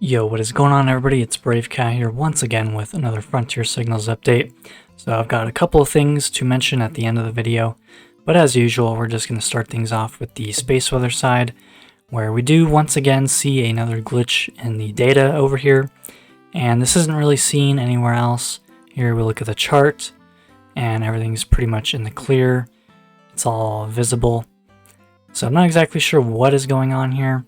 Yo, what is going on, everybody? It's Brave Cat here once again with another Frontier Signals update. So I've got a couple of things to mention at the end of the video, but as usual, we're just going to start things off with the space weather side, where we do once again see another glitch in the data over here, and this isn't really seen anywhere else. Here we look at the chart, and everything's pretty much in the clear. It's all visible. So I'm not exactly sure what is going on here,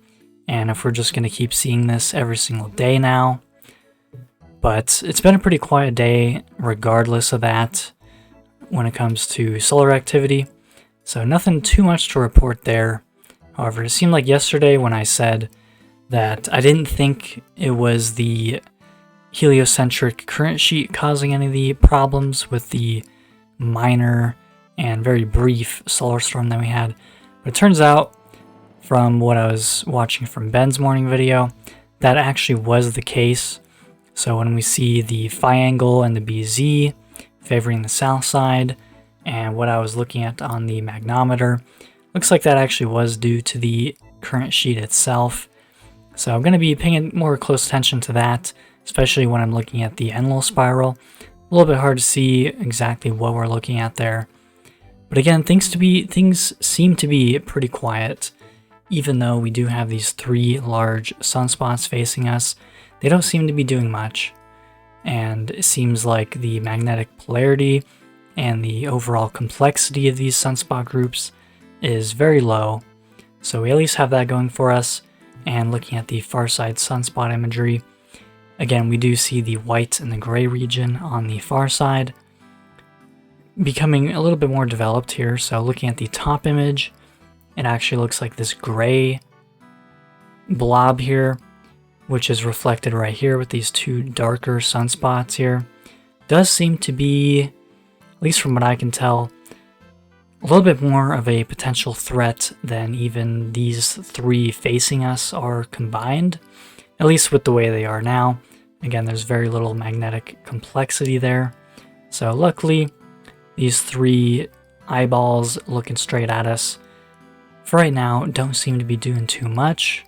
and if we're just going to keep seeing this every single day now. But it's been a pretty quiet day regardless of that when it comes to solar activity. So nothing too much to report there. However, it seemed like yesterday when I said that I didn't think it was the heliocentric current sheet causing any of the problems with the minor and very brief solar storm that we had. But it turns out, from what I was watching from Ben's morning video, that actually was the case. So when we see the phi angle and the BZ favoring the south side, and what I was looking at on the magnometer, looks like that actually was due to the current sheet itself. So I'm going to be paying more close attention to that, especially when I'm looking at the Enlil spiral. A little bit hard to see exactly what we're looking at there. But again, things seem to be pretty quiet. Even though we do have these three large sunspots facing us, they don't seem to be doing much. And it seems like the magnetic polarity and the overall complexity of these sunspot groups is very low. So we at least have that going for us. And looking at the far side sunspot imagery, again, we do see the white and the gray region on the far side becoming a little bit more developed here. So looking at the top image, it actually looks like this gray blob here, which is reflected right here with these two darker sunspots here. Does seem to be, at least from what I can tell, a little bit more of a potential threat than even these three facing us are combined, at least with the way they are now. Again, there's very little magnetic complexity there. So luckily, these three eyeballs looking straight at us for right now don't seem to be doing too much,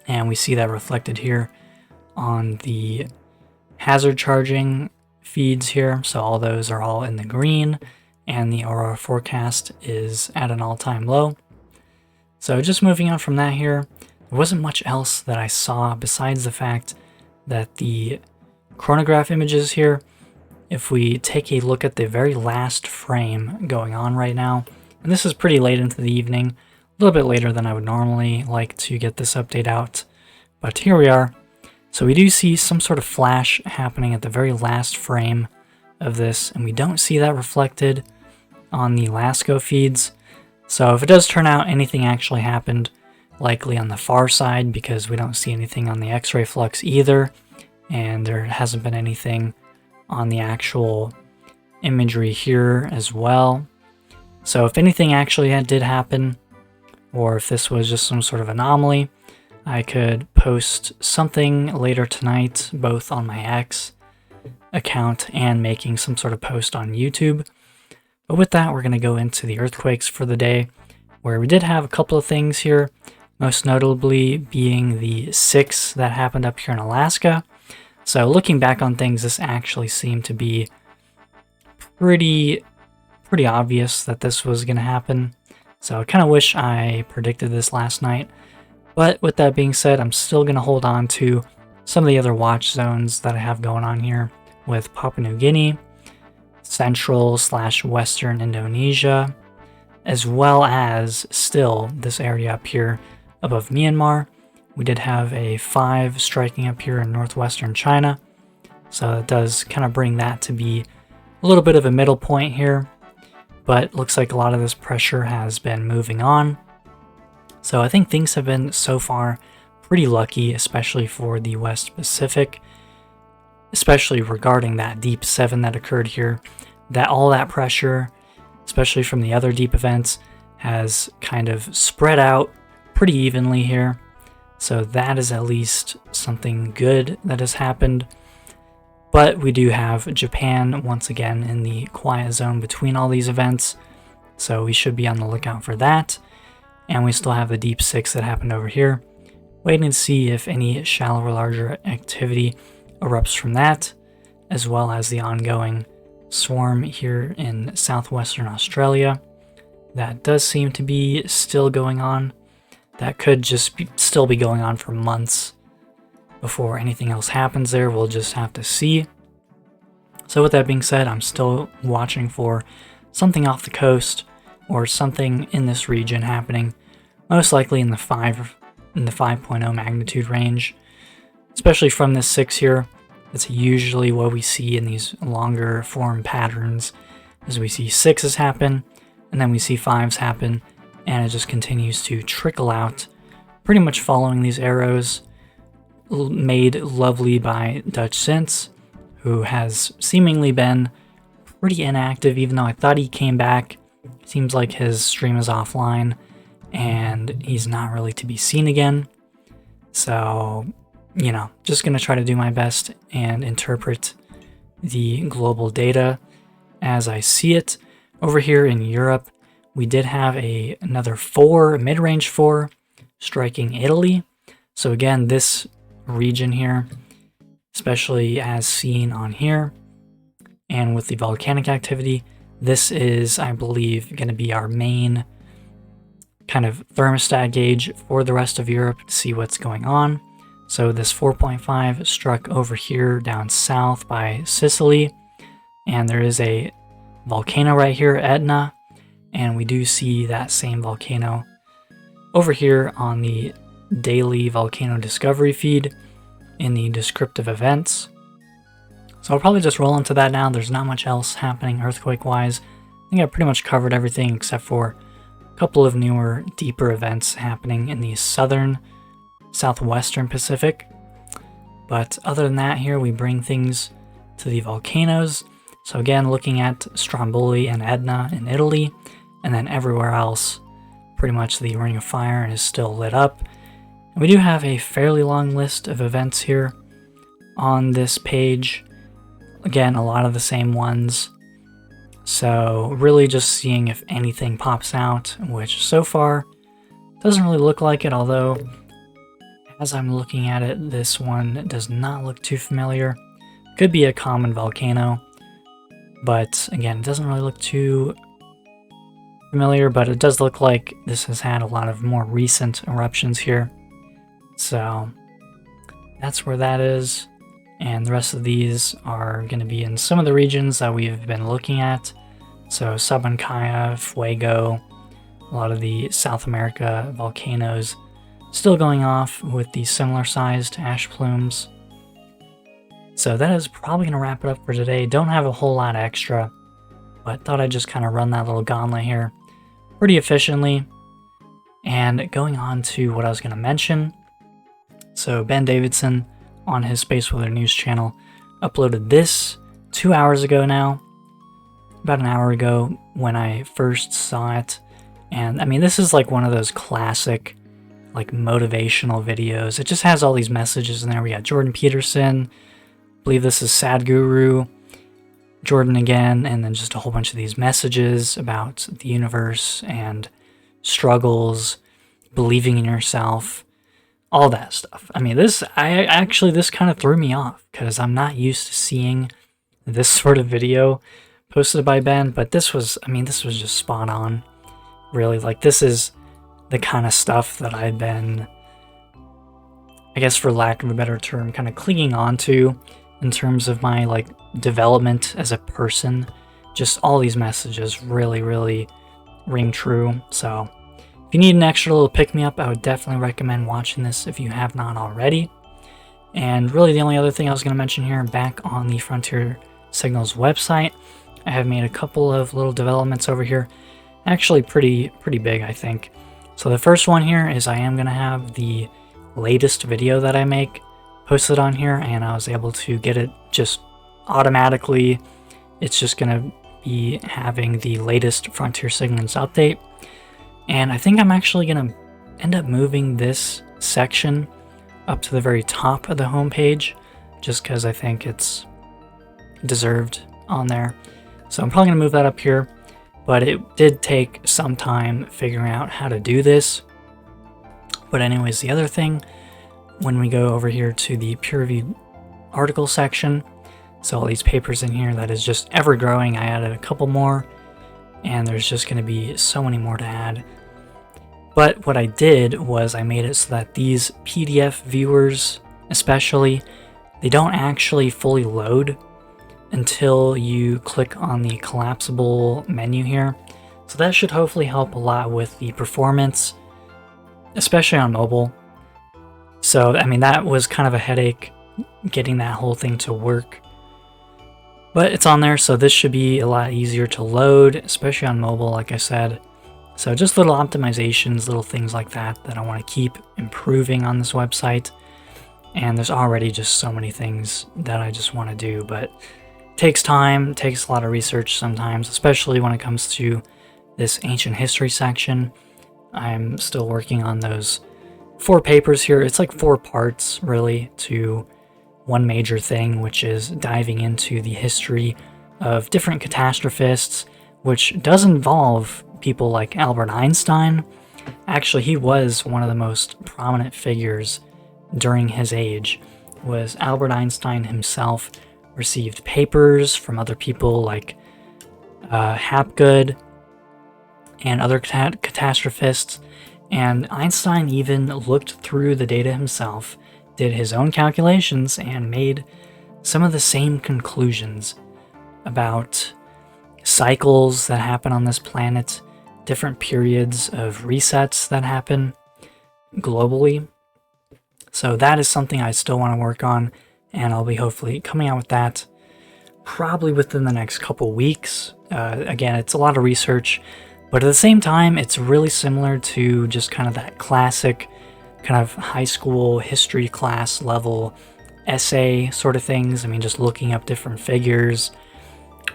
and we see that reflected here on the hazard charging feeds here. So all those are all in the green, and the aurora forecast is at an all-time low. So just moving on from that here, there wasn't much else that I saw besides the fact that the chronograph images here, if we take a look at the very last frame going on right now, and this is pretty late into the evening, a little bit later than I would normally like to get this update out, but here we are. So we do see some sort of flash happening at the very last frame of this, and we don't see that reflected on the LASCO feeds. So if it does turn out anything actually happened, likely on the far side, because we don't see anything on the X-ray flux either, and there hasn't been anything on the actual imagery here as well. So if anything actually did happen, or if this was just some sort of anomaly, I could post something later tonight, both on my X account and making some sort of post on YouTube. But with that, we're going to go into the earthquakes for the day, where we did have a couple of things here, most notably being the 6 that happened up here in Alaska. So looking back on things, this actually seemed to be pretty obvious that this was going to happen. So I kind of wish I predicted this last night. But with that being said, I'm still going to hold on to some of the other watch zones that I have going on here with Papua New Guinea, central/western Indonesia, as well as still this area up here above Myanmar. We did have a 5 striking up here in northwestern China. So it does kind of bring that to be a little bit of a middle point here. But looks like a lot of this pressure has been moving on. So I think things have been so far pretty lucky, especially for the West Pacific, especially regarding that deep 7 that occurred here. That all that pressure, especially from the other deep events, has kind of spread out pretty evenly here. So that is at least something good that has happened. But we do have Japan once again in the quiet zone between all these events, so we should be on the lookout for that. And we still have the deep 6 that happened over here, waiting to see if any shallow or larger activity erupts from that, as well as the ongoing swarm here in southwestern Australia. That does seem to be still going on. That could just still be going on for months before anything else happens there. We'll just have to see. So with that being said, I'm still watching for something off the coast or something in this region happening, most likely in the 5.0 magnitude range, especially from this 6 here. That's usually what we see in these longer form patterns, as we see 6s happen, and then we see 5s happen, and it just continues to trickle out, pretty much following these arrows, made lovely by Dutch Synths, who has seemingly been pretty inactive, even though I thought he came back. Seems like his stream is offline, and he's not really to be seen again. So, you know, just going to try to do my best and interpret the global data as I see it. Over here in Europe, we did have another 4, mid-range 4, striking Italy. So again, this region here, especially as seen on here, and with the volcanic activity, this is, I believe, going to be our main kind of thermostat gauge for the rest of Europe to see what's going on. So this 4.5 struck over here down south by Sicily, and there is a volcano right here, Etna, and we do see that same volcano over here on the daily volcano discovery feed in the descriptive events. So I'll probably just roll into that now. There's not much else happening earthquake-wise. I think I pretty much covered everything except for a couple of newer, deeper events happening in the southwestern Pacific. But other than that, here we bring things to the volcanoes. So again, looking at Stromboli and Etna in Italy, and then everywhere else, pretty much the Ring of Fire is still lit up. And we do have a fairly long list of events here on this page. Again, a lot of the same ones. So really just seeing if anything pops out, which so far doesn't really look like it, although as I'm looking at it, this one does not look too familiar. Could be a common volcano, but again, it doesn't really look too familiar, but it does look like this has had a lot of more recent eruptions here. So that's where that is. And the rest of these are going to be in some of the regions that we've been looking at. So Sabancaya, Fuego, a lot of the South America volcanoes still going off with the similar sized ash plumes. So that is probably going to wrap it up for today. Don't have a whole lot extra, but thought I'd just kind of run that little gauntlet here pretty efficiently. And going on to what I was going to mention. So Ben Davidson on his Space Weather News channel uploaded this 2 hours ago now, about an hour ago when I first saw it. And I mean, this is like one of those classic like motivational videos. It just has all these messages in there. We got Jordan Peterson, I believe this is Sad Guru, Jordan again, and then just a whole bunch of these messages about the universe and struggles, believing in yourself, all that stuff. I mean, this kind of threw me off because I'm not used to seeing this sort of video posted by Ben, but this was just spot on. Really, like, this is the kind of stuff that I've been, I guess for lack of a better term, kind of clinging on to in terms of my like development as a person. Just all these messages really, really ring true. So if you need an extra little pick-me-up, I would definitely recommend watching this if you have not already. And really the only other thing I was going to mention here, back on the Frontier Signals website, I have made a couple of little developments over here. Actually pretty big, I think. So the first one here is I am going to have the latest video that I make posted on here, and I was able to get it just automatically. It's just going to be having the latest Frontier Signals update. And I think I'm actually going to end up moving this section up to the very top of the homepage, just because I think it's deserved on there. So I'm probably going to move that up here, but it did take some time figuring out how to do this. But anyways, the other thing when we go over here to the peer-reviewed article section, so all these papers in here, that is just ever growing. I added a couple more, and there's just going to be so many more to add. But what I did was I made it so that these PDF viewers, especially, they don't actually fully load until you click on the collapsible menu here. So that should hopefully help a lot with the performance, especially on mobile. So, I mean, that was kind of a headache getting that whole thing to work. But it's on there, so this should be a lot easier to load, especially on mobile, like I said. So just little optimizations, little things like that I want to keep improving on this website. And there's already just so many things that I just want to do, but it takes time, takes a lot of research sometimes, especially when it comes to this ancient history section. I'm still working on those 4 papers here. It's like 4 parts, really, to one major thing, which is diving into the history of different catastrophists, which does involve people like Albert Einstein. Actually, he was one of the most prominent figures during his age. Was Albert Einstein himself received papers from other people like Hapgood and other catastrophists, and Einstein even looked through the data himself, did his own calculations, and made some of the same conclusions about cycles that happen on this planet, different periods of resets that happen globally. So that is something I still want to work on, and I'll be hopefully coming out with that probably within the next couple weeks. Again, it's a lot of research, but at the same time, it's really similar to just kind of that classic kind of high school history class level essay sort of things. I mean, just looking up different figures,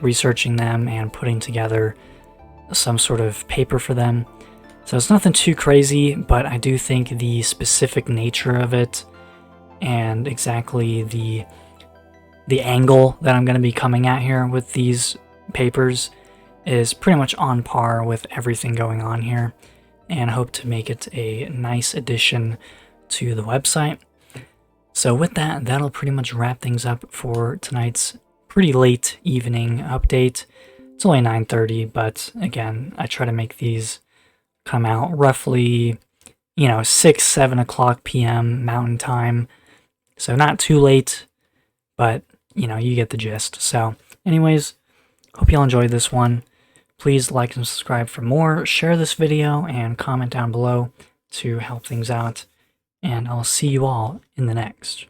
researching them, and putting together some sort of paper for them. So it's nothing too crazy, but I do think the specific nature of it and exactly the angle that I'm going to be coming at here with these papers is pretty much on par with everything going on here, and I hope to make it a nice addition to the website. So with that, that'll pretty much wrap things up for tonight's pretty late evening update. It's only 9:30, but again, I try to make these come out roughly, 6, 7 o'clock p.m. Mountain Time. So not too late, but, you get the gist. So anyways, hope you all enjoyed this one. Please like and subscribe for more. Share this video and comment down below to help things out. And I'll see you all in the next.